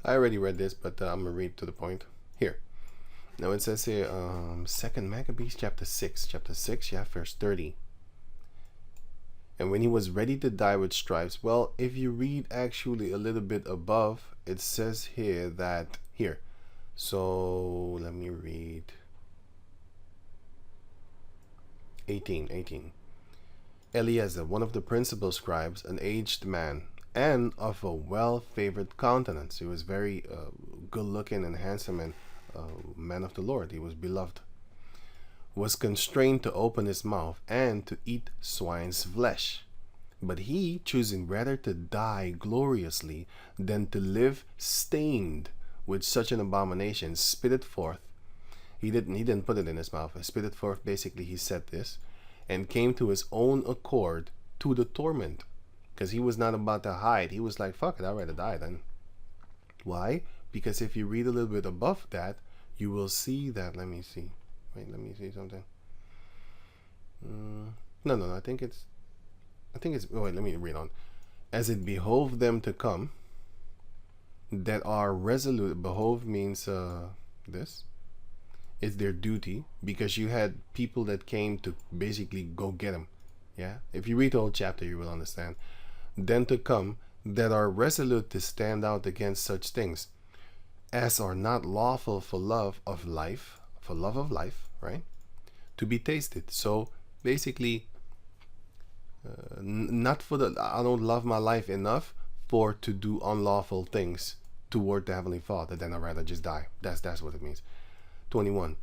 I already read this, but I'm gonna read to the point here. Now it says here, Second Maccabees chapter 6, yeah, verse 30. And when he was ready to die with stripes, well, if you read actually a little bit above, it says here that here. So let me read 18. Eliezer, one of the principal scribes, an aged man, and of a well-favored countenance. He was very good-looking and handsome, and man of the Lord. He was beloved. Was constrained to open his mouth and to eat swine's flesh. But he, choosing rather to die gloriously than to live stained with such an abomination, spit it forth. He didn't put it in his mouth. He spit it forth. Basically, he said this, and came to his own accord to the torment, because he was not about to hide. He was like, fuck it, I'd rather die then. Why? Because if you read a little bit above that, you will see that. Let me see. Wait, let me see something. No, I think it's oh, wait, let me read on. As it behoved them to come, that are resolute. Behove means this. It's their duty, because you had people that came to basically go get him. Yeah, if you read the whole chapter, you will understand. Then to come, that are resolute to stand out against such things, as are not lawful for love of life, right? To be tasted. So basically, not for the, I don't love my life enough for to do unlawful things toward the Heavenly Father, then I'd rather just die. That's what it means. 21.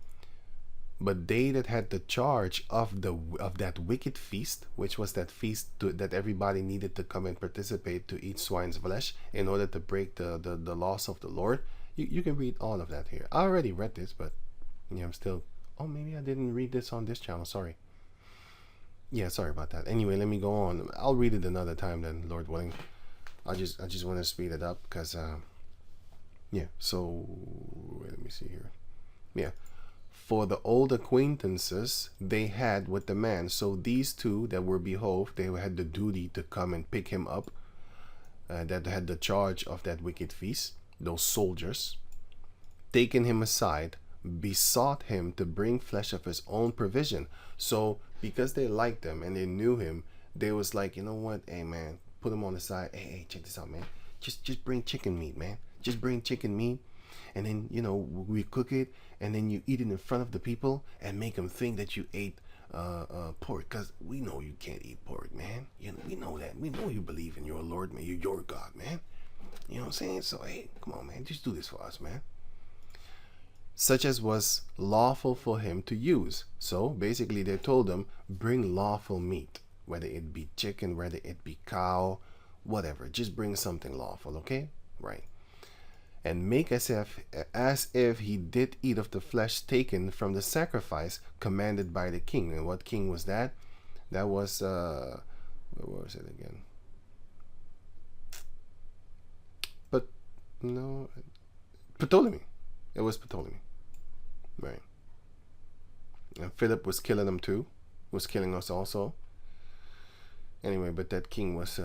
But they that had the charge of that wicked feast, which was that feast that everybody needed to come and participate to eat swine's flesh in order to break the laws of the Lord. You can read all of that here. I already read this, but yeah, I'm still, oh, maybe I didn't read this on this channel. Sorry. Yeah, sorry about that. Anyway, let me go on. I'll read it another time then, Lord willing. I just want to speed it up because yeah. So wait, let me see here. Yeah. For the old acquaintances they had with the man. So these two that were behoved, they had the duty to come and pick him up, that had the charge of that wicked feast, those soldiers, taking him aside, besought him to bring flesh of his own provision. So because they liked him and they knew him, they was like, you know what, hey man, put him on the side. Hey, check this out, man. Just bring chicken meat, man. Just bring chicken meat, and then, you know, we cook it, and then you eat it in front of the people and make them think that you ate pork, because we know you can't eat pork, man. You know, we know that. We know you believe in your Lord, man. You're your God, man. You know what I'm saying? So hey, come on, man. Just do this for us, man. Such as was lawful for him to use. So basically they told him, bring lawful meat, whether it be chicken, whether it be cow, whatever. Just bring something lawful, okay? Right. And make as if he did eat of the flesh taken from the sacrifice commanded by the king. And what king was that? That was where was it again? But no, Ptolemy. It was Ptolemy, right? And Philip was killing them too, was killing us also. Anyway, but that king was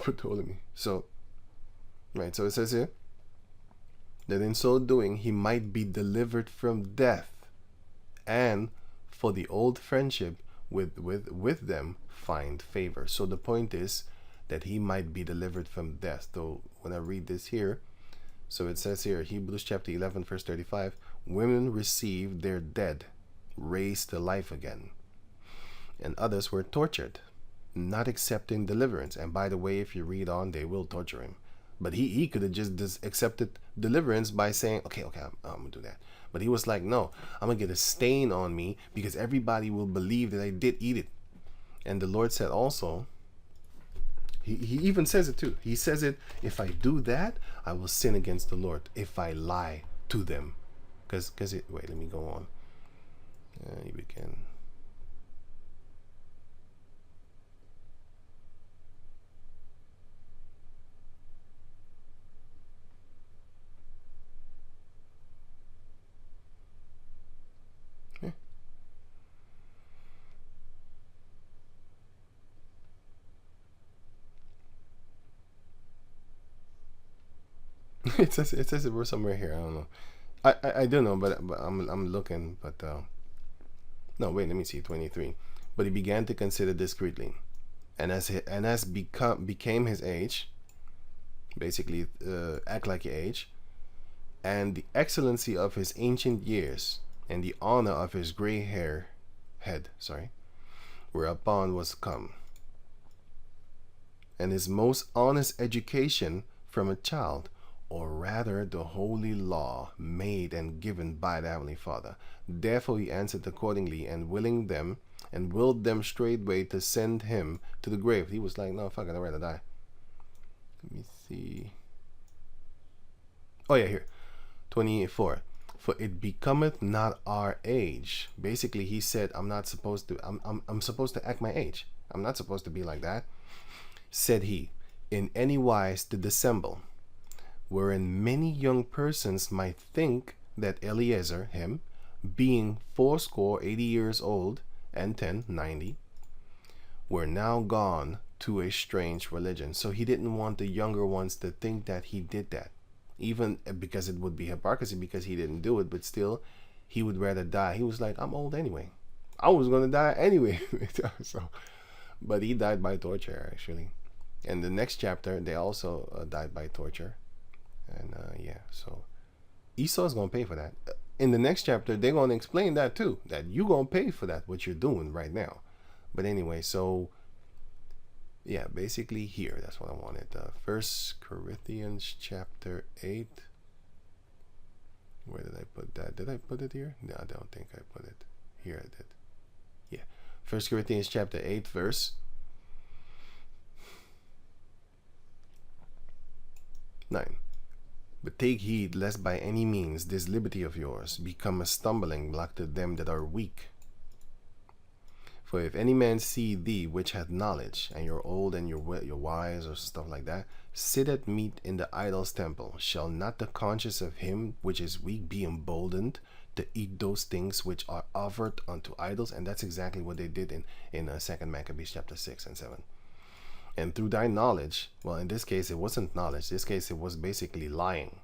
Ptolemy. So, right. So it says here that in so doing he might be delivered from death, and for the old friendship with them find favor. So the point is that he might be delivered from death. Though when I read this here, so it says here, Hebrews chapter 11 verse 35, women received their dead raised to life again, and others were tortured, not accepting deliverance. And by the way, if you read on, they will torture him. But he could have just accepted deliverance by saying, okay, I'm gonna do that. But he was like, no, I'm gonna get a stain on me because everybody will believe that I did eat it. And the Lord said also, he even says it too. He says it, if I do that, I will sin against the Lord if I lie to them. Because wait, let me go on. You can. it was somewhere here. I don't know. I don't know, but I'm looking. But no, wait. Let me see. 23. But he began to consider discreetly, and as became his age, basically act like your age, and the excellency of his ancient years, and the honor of his gray head, whereupon was come, and his most honest education from a child, or rather the holy law made and given by the Heavenly Father. Therefore he answered accordingly, and willed them straightway to send him to the grave. He was like, no, fuck it, I'd rather die. Let me see. Oh yeah, here. 24. For it becometh not our age. Basically, he said, I'm supposed to act my age. I'm not supposed to be like that. Said he, in any wise to dissemble, wherein many young persons might think that Eliezer, him, being 80 years old, and 90, were now gone to a strange religion. So he didn't want the younger ones to think that he did that, even because it would be hypocrisy because he didn't do it, but still he would rather die. He was like, I'm old anyway. I was going to die anyway. So, but he died by torture, actually. And the next chapter, they also died by torture. And yeah, so Esau's going to pay for that. In the next chapter, they're going to explain that too, that you're going to pay for that, what you're doing right now. But anyway, so yeah, basically here, that's what I wanted. 1 Corinthians chapter 8. Where did I put that? Did I put it here? No, I don't think I put it. Here I did. Yeah. 1 Corinthians chapter 8, verse 9. But take heed lest by any means this liberty of yours become a stumbling block to them that are weak. For if any man see thee which hath knowledge, and you're old and you're wise or stuff like that, sit at meat in the idol's temple, shall not the conscience of him which is weak be emboldened to eat those things which are offered unto idols? And that's exactly what they did in 2 Maccabees chapter 6 and 7. And through thy knowledge, well, in this case, it wasn't knowledge. In this case, it was basically lying,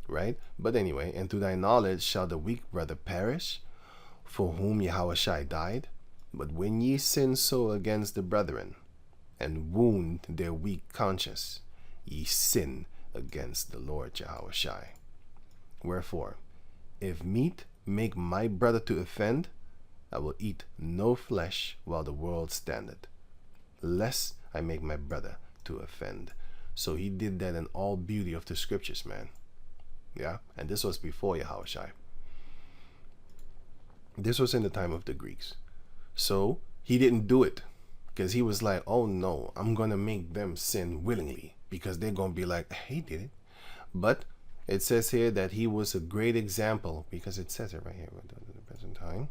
right? But anyway, and through thy knowledge shall the weak brother perish, for whom Yahushua died. But when ye sin so against the brethren, and wound their weak conscience, ye sin against the Lord Yahushua. Wherefore, if meat make my brother to offend, I will eat no flesh while the world standeth, lest I make my brother to offend. So he did that in all beauty of the scriptures, man. Yeah, and this was before Yahushua. This was in the time of the Greeks. So he didn't do it because he was like, oh no, I'm going to make them sin willingly because they're going to be like, he did it. But it says here that he was a great example, because it says it right here in the present time.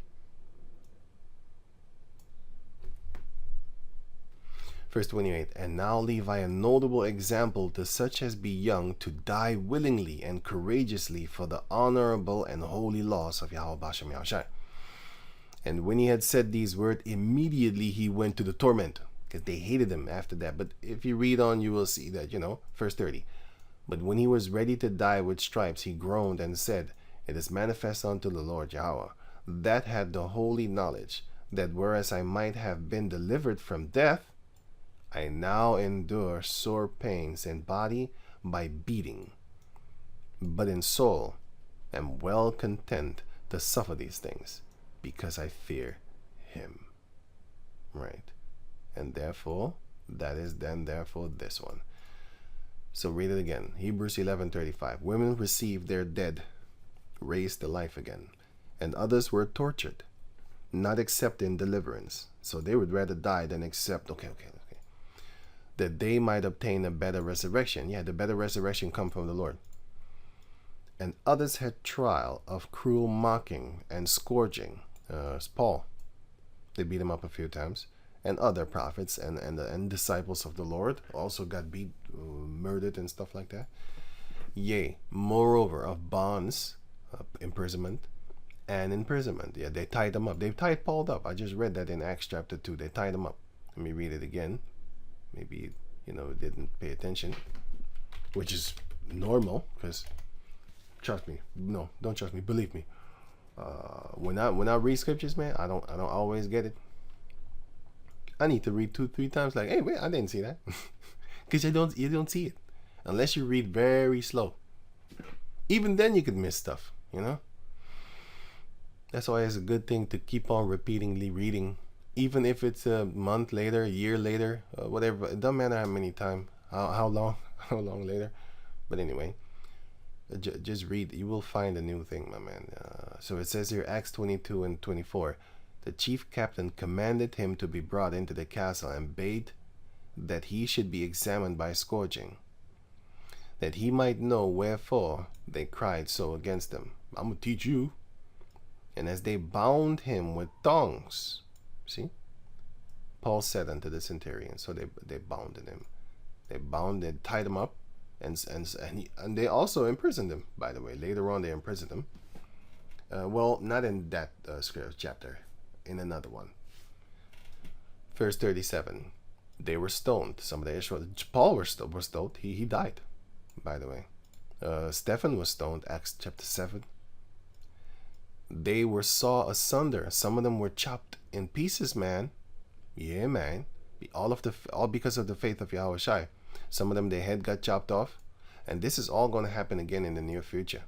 Verse 28, and now leave I a notable example to such as be young to die willingly and courageously for the honorable and holy laws of Yahweh Bashem Yahushua. And when he had said these words, immediately he went to the torment, because they hated him after that. But if you read on, you will see that, verse 30. But when he was ready to die with stripes, he groaned and said, it is manifest unto the Lord Yahweh, that had the holy knowledge, that whereas I might have been delivered from death, I now endure sore pains in body by beating, but in soul am well content to suffer these things, because I fear him. Right. And therefore, that is then therefore this one. So read it again. Hebrews 11:35. Women received their dead, raised to life again, and others were tortured, not accepting deliverance. So they would rather die than accept, okay, that they might obtain a better resurrection. Yeah, the better resurrection come from the Lord. And others had trial of cruel mocking and scourging. Paul, they beat him up a few times. And other prophets and disciples of the Lord also got beat, murdered and stuff like that. Yea, moreover, of bonds, imprisonment, and imprisonment. Yeah, they tied them up. They tied Paul up. I just read that in Acts chapter 2. They tied him up. Let me read it again. Maybe, didn't pay attention, which is normal, because trust me, no, don't trust me, believe me. When I read scriptures, man, I don't always get it. I need to read 2-3 times. Like, hey, wait, I didn't see that, because you don't see it unless you read very slow. Even then, you could miss stuff. That's why it's a good thing to keep on repeatedly reading, even if it's a month later, a year later, whatever. It doesn't matter how many times, how long, how long later. But anyway, just read. You will find a new thing, my man. So it says here, Acts 22:24. The chief captain commanded him to be brought into the castle and bade that he should be examined by scourging, that he might know wherefore they cried so against him. I'm going to teach you. And as they bound him with thongs, see, Paul said unto the centurion, so they bounded him. They tied him up, and they also imprisoned him, by the way. Later on, they imprisoned him. Well, not in that chapter, in another one. Verse 37, they were stoned. Some of the Israelites, Paul was stoned. He died, by the way. Stephen was stoned, Acts chapter 7. They were saw asunder. Some of them were chopped in pieces, man. Yeah, man. All because of the faith of Yahushua. Some of them, their head got chopped off. And this is all going to happen again in the near future.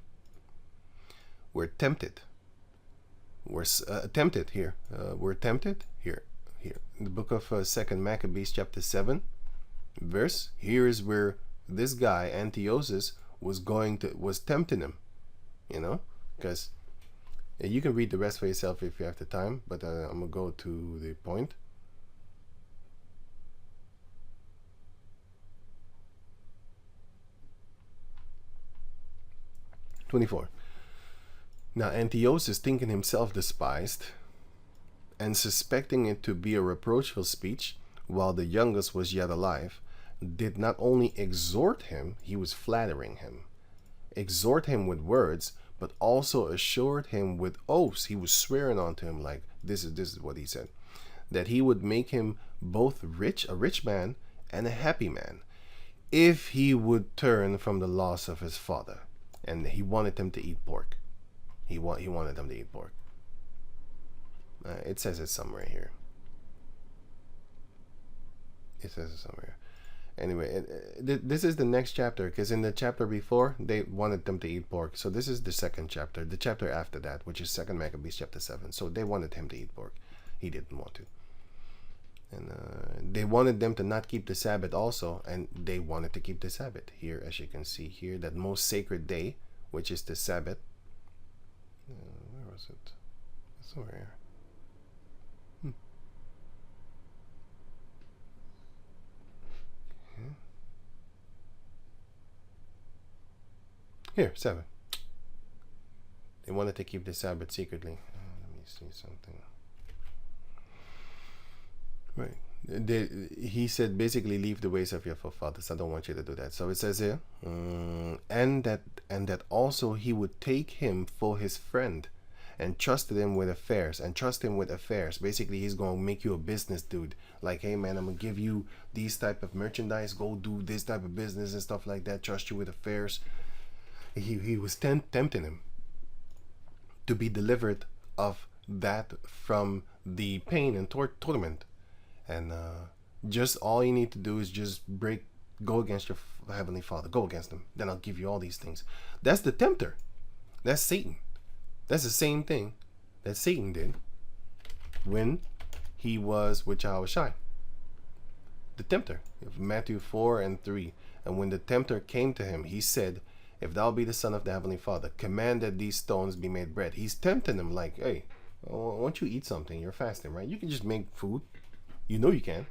We're tempted. We're tempted here. We're tempted here. In the book of 2 Maccabees chapter 7 verse. Here is where this guy, Antiochus, was tempting him. Because you can read the rest for yourself if you have the time, but I'm going to go to the point. "24. Now Antiochus, thinking himself despised, and suspecting it to be a reproachful speech, while the youngest was yet alive, did not only exhort him," he was flattering him, "exhort him with words, but also assured him with oaths." He was swearing unto him, like, this is what he said, that he would make him both a rich man and a happy man, if he would turn from the loss of his father. And he wanted them to eat pork. He wanted them to eat pork. It says it somewhere here. Anyway, this is the next chapter, because in the chapter before, they wanted them to eat pork. So this is the second chapter, the chapter after that, which is 2 Maccabees chapter 7. So they wanted him to eat pork. He didn't want to. And they wanted them to not keep the Sabbath also, and they wanted to keep the Sabbath. Here, as you can see here, that most sacred day, which is the Sabbath. Where was it? Somewhere here. Here, 7. They wanted to keep the Sabbath secretly. Let me see something. Right. He said, basically, leave the ways of your forefathers. I don't want you to do that. So it says here, and that also he would take him for his friend, and trusted him with affairs. Basically, he's going to make you a business dude. Like, hey, man, I'm going to give you these type of merchandise. Go do this type of business and stuff like that. Trust you with affairs. He was tempting him to be delivered of that from the pain and torment. And just all you need to do is just go against your Heavenly Father. Go against him. Then I'll give you all these things. That's the tempter. That's Satan. That's the same thing that Satan did when he was with Yahushua. The tempter. Matthew 4:3. And when the tempter came to him, he said, if thou be the Son of the Heavenly Father, command that these stones be made bread. He's tempting him like, hey, why don't you eat something? You're fasting, right? You can just make food. You know you can.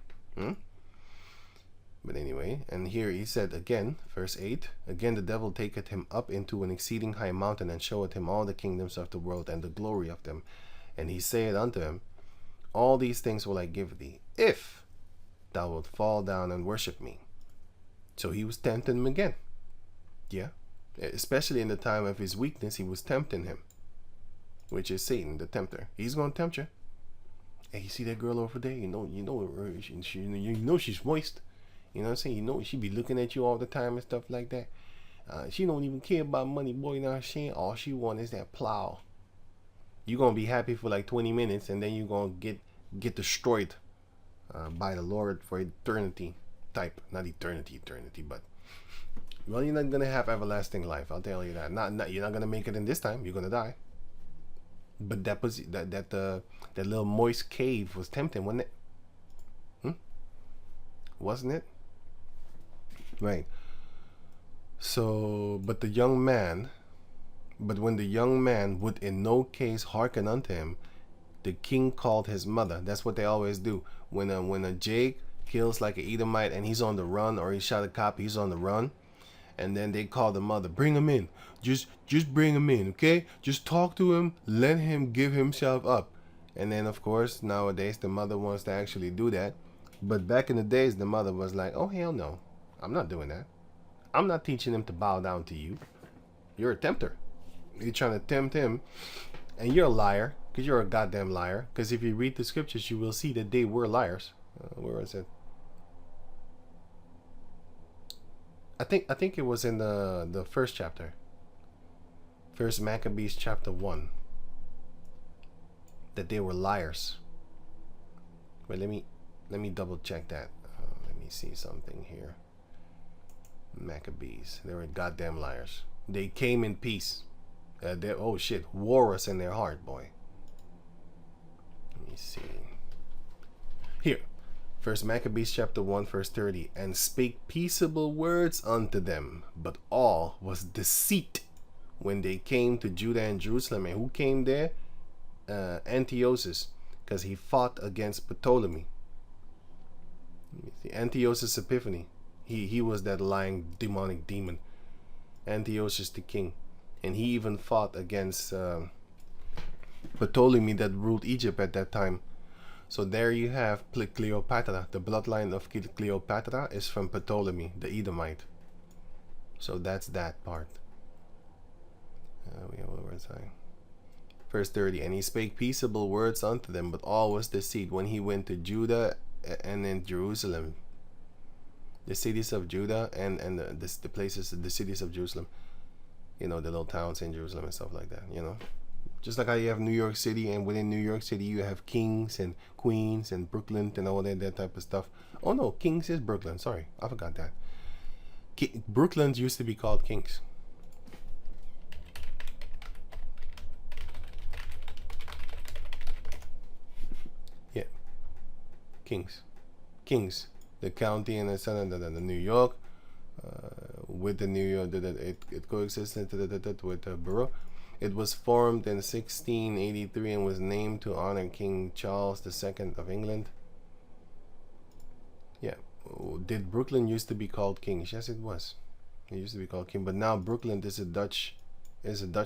But anyway, and here he said again, verse 8, again the devil taketh him up into an exceeding high mountain, and showeth him all the kingdoms of the world and the glory of them. And he saith unto him, all these things will I give thee, if thou wilt fall down and worship me. So he was tempting him again. Yeah. Especially in the time of his weakness, he was tempting him, which is Satan, the tempter. He's going to tempt you. Hey, you see that girl over there? You know she's moist. You know what I'm saying? You know she be looking at you all the time and stuff like that. She don't even care about money, boy. Now all she want is that plow. You're gonna be happy for like 20 minutes, and then you're gonna get destroyed by the Lord for eternity. Type, not eternity, but well, you're not gonna have everlasting life. I'll tell you that. Not you're not gonna make it in this time. You're gonna die. But that little moist cave was tempting, wasn't it? Wasn't it? Right. So, but when the young man would in no case hearken unto him, the king called his mother. That's what they always do. When a Jake kills like an Edomite and he's on the run, or he shot a cop, he's on the run, and then they call the mother, bring him in. Just bring him in, okay? Just talk to him, let him give himself up. And then of course nowadays the mother wants to actually do that. But back in the days the mother was like, oh hell no, I'm not doing that. I'm not teaching him to bow down to you. You're a tempter. You're trying to tempt him, and you're a liar, because you're a goddamn liar. Because if you read the scriptures, you will see that they were liars. Where is it? I think it was in the first chapter, First Maccabees chapter 1, that they were liars. Wait, let me double check that. Let me see something here. Maccabees, they were goddamn liars. They came in peace. Oh shit, war was in their heart, boy. Let me see. Here, First Maccabees chapter 1 verse 30, and spake peaceable words unto them, but all was deceit when they came to Judah and Jerusalem. And who came there? Antiochus, because he fought against Ptolemy. Antiochus Epiphanes. He was that lying demonic demon. Antiochus the king. And he even fought against Ptolemy that ruled Egypt at that time. So there you have Cleopatra. The bloodline of Cleopatra is from Ptolemy, the Edomite. So that's that part. Where was I? Verse 30. And he spake peaceable words unto them, but all was deceit when he went to Judah and in Jerusalem. The cities of Judah and the places, the cities of Jerusalem. You know, the little towns in Jerusalem and stuff like that, you know. Just like how you have New York City, and within New York City you have Kings and Queens and Brooklyn and all that type of stuff. Oh no, Kings is Brooklyn. Sorry, I forgot that. Brooklyn used to be called Kings. Yeah. Kings. The county and the New York. With the New York, it coexisted with the borough. It was formed in 1683 and was named to honor King Charles II of England. Yeah. Did Brooklyn used to be called Kings? Yes, it was. It used to be called King, but now Brooklyn is a Dutch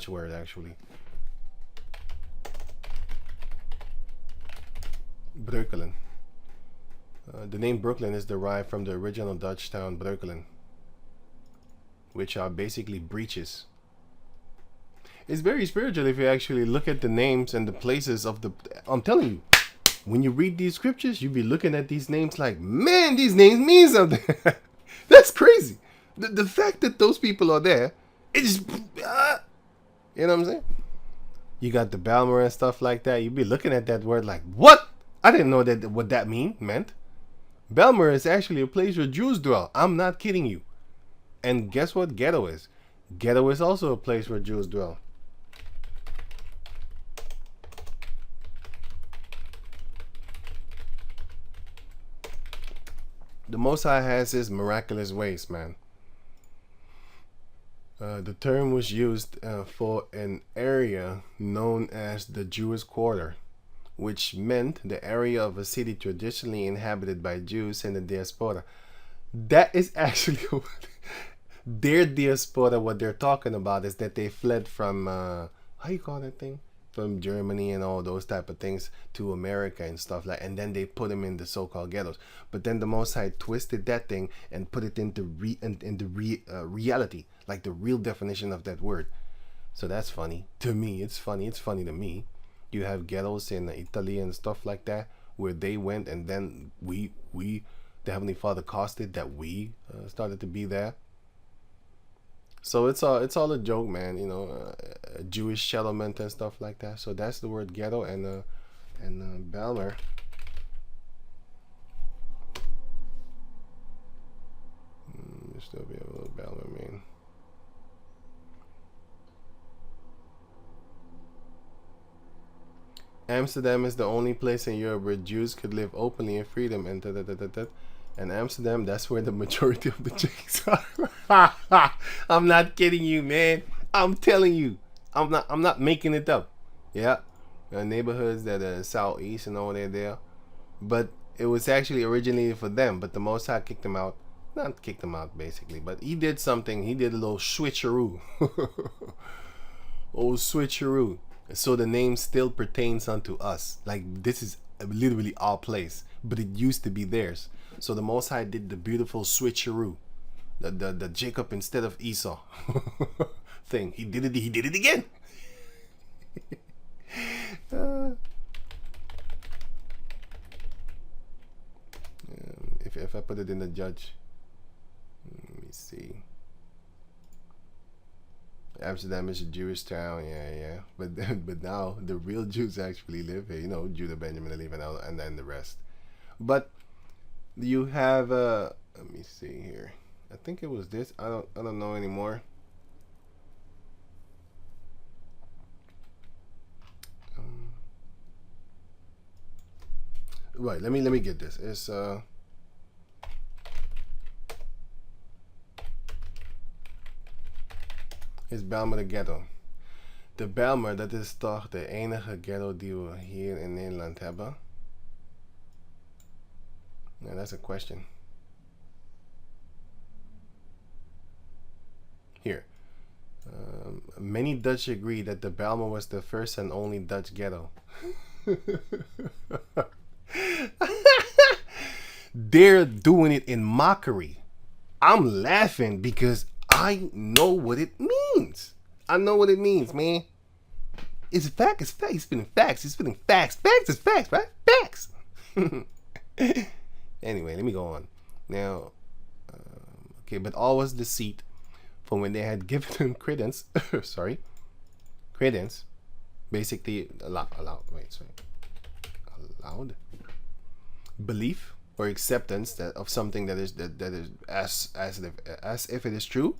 word actually. Breukelen. The name Brooklyn is derived from the original Dutch town Breukelen, which are basically breaches. It's very spiritual if you actually look at the names and the places of the... I'm telling you, when you read these scriptures, you be looking at these names like, man, these names mean something. That's crazy. The fact that those people are there, it's... you know what I'm saying? You got the Balmer and stuff like that. You be looking at that word like, what? I didn't know that what that meant. Balmer is actually a place where Jews dwell. I'm not kidding you. And guess what Ghetto is? Ghetto is also a place where Jews dwell. The Most High has his miraculous ways, man. The term was used for an area known as the Jewish Quarter, which meant the area of a city traditionally inhabited by Jews in the diaspora. That is actually their diaspora. What they're talking about is that they fled from how you call that thing, from Germany and all those type of things to America and stuff like, and then they put them in the so-called ghettos. But then the Most High twisted that thing and put it into reality, like the real definition of that word. So that's funny to me. It's funny to me. You have ghettos in Italy and stuff like that, where they went, and then we the Heavenly Father caused it that we started to be there. So it's all a joke, man. You know, Jewish settlement and stuff like that. So that's the word ghetto and Balmer. Still be a little Balmer, man. Amsterdam is the only place in Europe where Jews could live openly in freedom and da, da, da, da, da. And Amsterdam, that's where the majority of the chicks are. I'm not kidding you, man. I'm telling you. I'm not making it up. Yeah. Neighborhoods that are southeast and all that there. But it was actually originally for them, but the Most High kicked them out. Not kicked them out basically, but he did something. He did a little switcheroo. Old switcheroo. So the name still pertains unto us. Like this is literally our place, but it used to be theirs. So the Most High did the beautiful switcheroo, the Jacob instead of Esau thing. He did it again. If I put it in the judge, let me see. Amsterdam is a Jewish town, yeah. But now the real Jews actually live here. You know, Judah, Benjamin, Levi, and then the rest. But you have let me see here. I think it was this. I don't know anymore. Right. Let me get this. It's Bijlmer de Ghetto. De Bijlmer, dat is toch de enige ghetto die we hier in Nederland hebben? Yeah, that's a question. Here. Many Dutch agree that the Bijlmer was the first and only Dutch ghetto. They're doing it in mockery. I'm laughing because I know what it means. I know what it means, man. It's fact. It's fact. He's spitting facts. He's spitting facts. Facts is facts, right? Facts. Anyway, let me go on. Now, okay, but all was deceit. For when they had given him credence, credence, basically allowed belief or acceptance that of something that is as if it is true,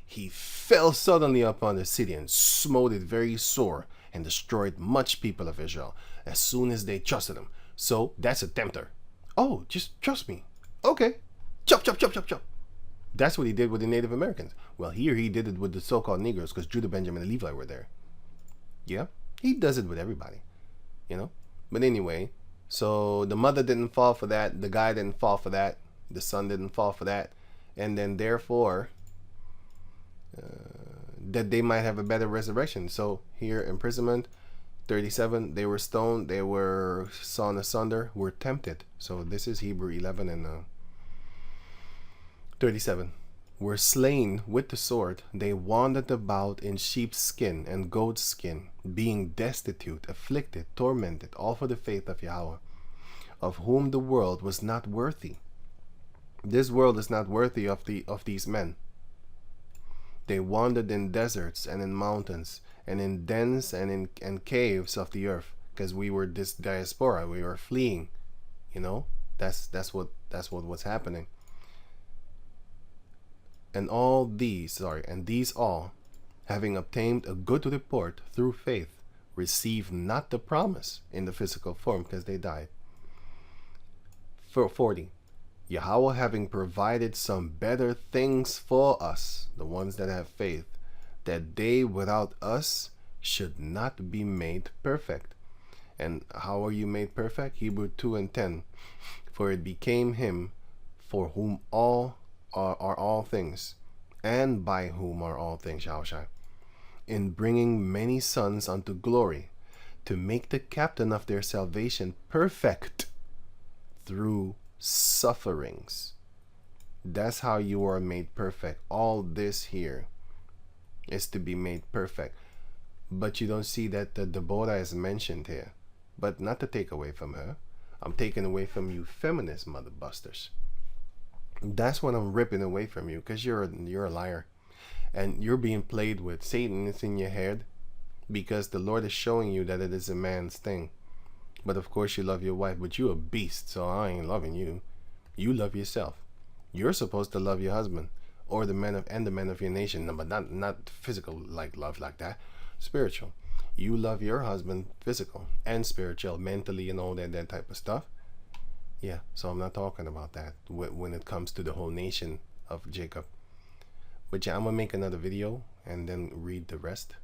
he fell suddenly upon the city and smote it very sore and destroyed much people of Israel as soon as they trusted him. So that's a tempter. Oh, just trust me. Okay. Chop, chop, chop, chop, chop. That's what he did with the Native Americans. Well, here he did it with the so-called Negroes because Judah, Benjamin, and Levi were there. Yeah, he does it with everybody, you know. But anyway, so the mother didn't fall for that. The guy didn't fall for that. The son didn't fall for that. And then therefore, that they might have a better resurrection. So here, imprisonment, 37, they were stoned, they were sawn asunder, were tempted. So this is Hebrew 11 and 37. Were slain with the sword. They wandered about in sheep's skin and goat's skin, being destitute, afflicted, tormented, all for the faith of Yahweh, of whom the world was not worthy. This world is not worthy of these men. They wandered in deserts and in mountains and in dens and in caves of the earth, because we were this diaspora. We were fleeing. You know, that's what was happening. And these all, having obtained a good report through faith, received not the promise in the physical form because they died. For 40. Yahweh having provided some better things for us, the ones that have faith, that they without us should not be made perfect. And how are you made perfect? Hebrew 2 and 10. For it became him for whom all are all things, and by whom are all things, Yahushua, in bringing many sons unto glory, to make the captain of their salvation perfect through sufferings. That's how you are made perfect. All this here is to be made perfect. But you don't see that the Deborah is mentioned here. But not to take away from her. I'm taking away from you feminist mother busters. That's what I'm ripping away from you, because you're a liar. and you're being played with. Satan is in your head because the Lord is showing you that it is a man's thing. But of course you love your wife, but you a beast, so I ain't loving you. You love yourself. You're supposed to love your husband or the men of your nation, no, but not physical like love like that. Spiritual. You love your husband physical and spiritual, mentally and all that type of stuff. Yeah, so I'm not talking about that when it comes to the whole nation of Jacob. But yeah, I'm gonna make another video and then read the rest.